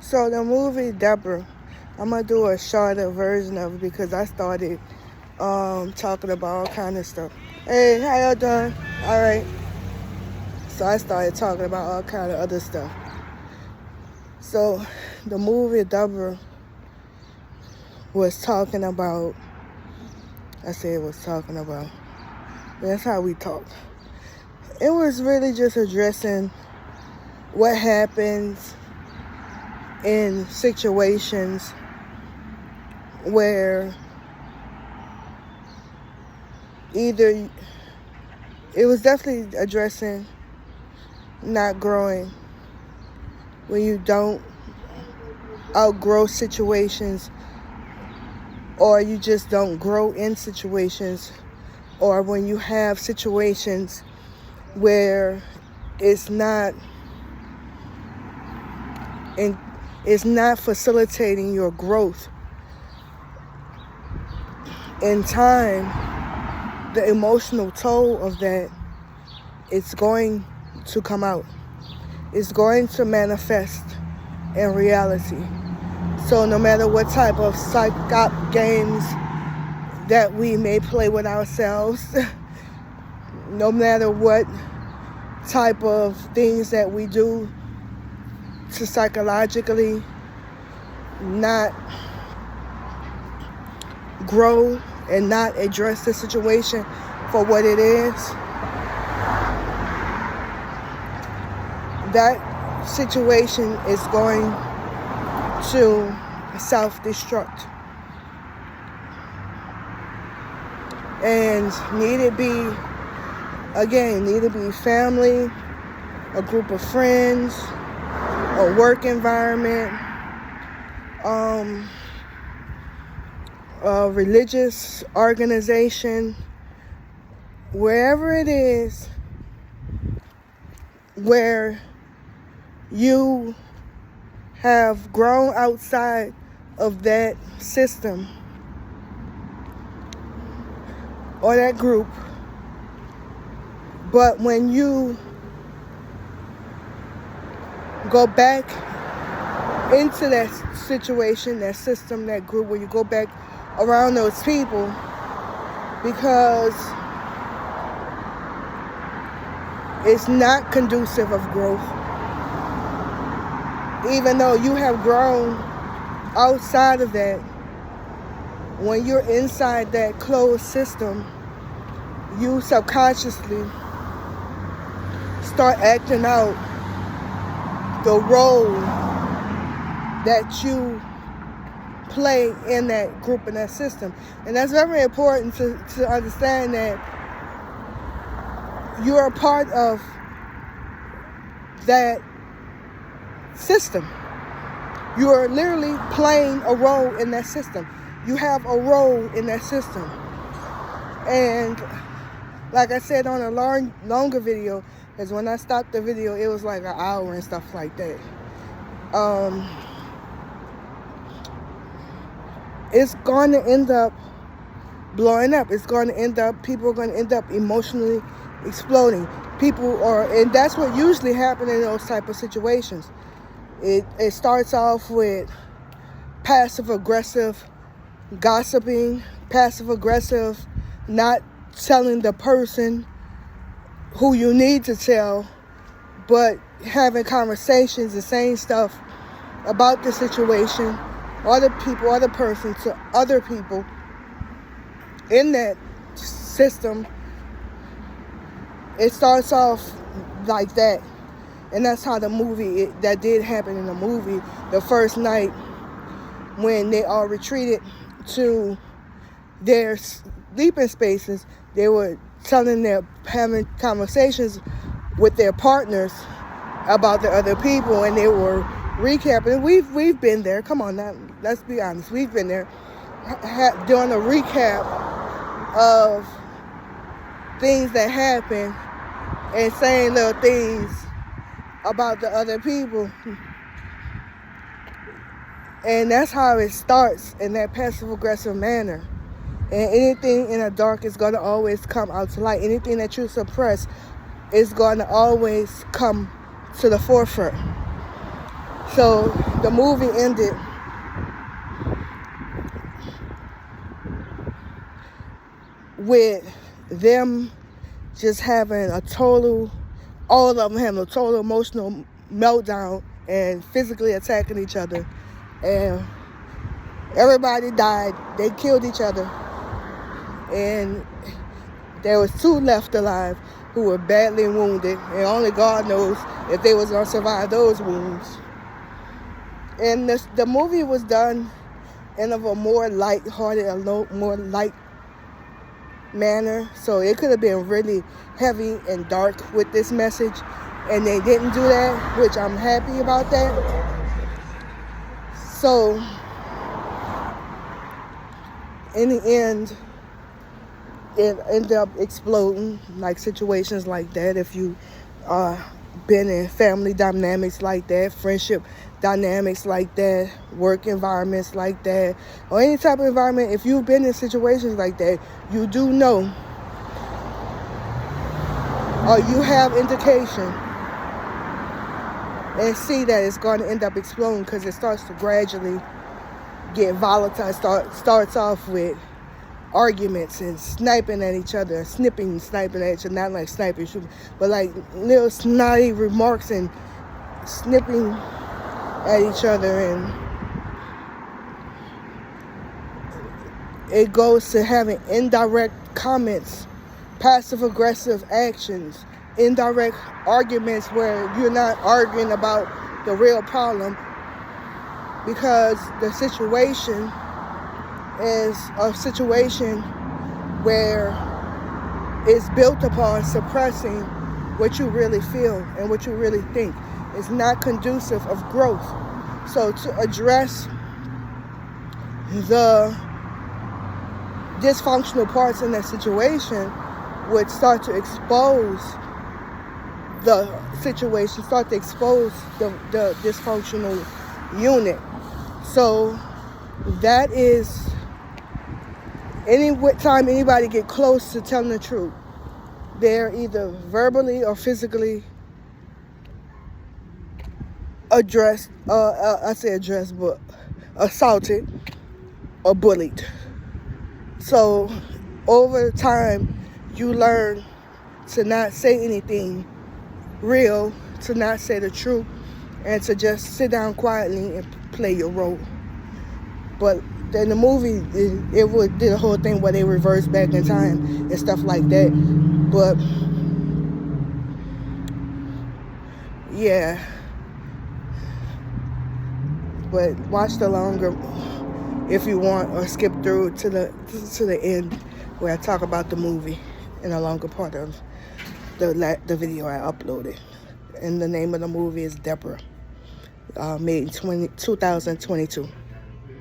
So the movie Deborah, I'm gonna do a shorter version of it because I started talking about all kind of stuff. Hey, how y'all doing? All right. So I started talking about all kind of other stuff. So the movie Deborah was talking about. I say it was talking about. That's how we talk. It was really just addressing what happens in situations where either it was definitely addressing not growing when you don't outgrow situations, or you just don't grow in situations, or when you have situations where it's not facilitating your growth. In time, the emotional toll of that, it's going to come out. It's going to manifest in reality. So no matter what type of psych-op games that we may play with ourselves, no matter what type of things that we do to psychologically not grow and not address the situation for what it is, that situation is going to self-destruct. And need it be family, a group of friends, a work environment, a religious organization, wherever it is where you have grown outside of that system or that group. But when you go back into that situation, that system, that group, where you go back around those people, because it's not conducive of growth. Even though you have grown outside of that, when you're inside that closed system, you subconsciously start acting out the role that you play in that group and that system. And that's very important to understand that you are a part of that system. You are literally playing a role in that system. You have a role in that system. And like I said on a longer video, because when I stopped the video, it was like an hour and stuff like that. It's going to end up blowing up. People are going to end up emotionally exploding. And that's what usually happens in those type of situations. It starts off with passive-aggressive gossiping, passive-aggressive not telling the person who you need to tell, but having conversations and saying stuff about the situation or the people or the person to other people in that system. It starts off like that. And that's how that did happen in the movie. The first night when they all retreated to their sleeping spaces, they were having conversations with their partners about the other people, and they were recapping. We've been there. Come on now, let's be honest. We've been there, doing a recap of things that happened and saying little things about the other people. And that's how it starts, in that passive-aggressive manner. And anything in the dark is going to always come out to light. Anything that you suppress is going to always come to the forefront. So the movie ended with them just having all of them having a total emotional meltdown and physically attacking each other. And everybody died. They killed each other. And there was 2 left alive who were badly wounded. And only God knows if they was going to survive those wounds. And the movie was done in a more light-hearted, more light manner. So it could have been really heavy and dark with this message. And they didn't do that, which I'm happy about that. So in the end, it ended up exploding, like situations like that. If you been in family dynamics like that, friendship dynamics like that, work environments like that, or any type of environment, if you've been in situations like that, you do know, or you have indication and see that it's going to end up exploding, because it starts to gradually get volatile. Starts off with arguments and sniping at each other, sniping, sniping at each other, not like sniping, but like little snotty remarks and snipping at each other. And it goes to having indirect comments, passive aggressive actions, indirect arguments where you're not arguing about the real problem, because the situation is a situation where it's built upon suppressing what you really feel and what you really think. It's not conducive of growth. So to address the dysfunctional parts in that situation would start to expose the situation, start to expose the dysfunctional unit. So that is, any time anybody get close to telling the truth, they're either verbally or physically assaulted or bullied. So over time, you learn to not say anything real, to not say the truth, and to just sit down quietly and play your role. But in the movie, it did a whole thing where they reversed back in time and stuff like that. But yeah. But watch the longer, if you want, or skip through to the end where I talk about the movie in a longer part of the video I uploaded. And the name of the movie is Deborah, made in 2022.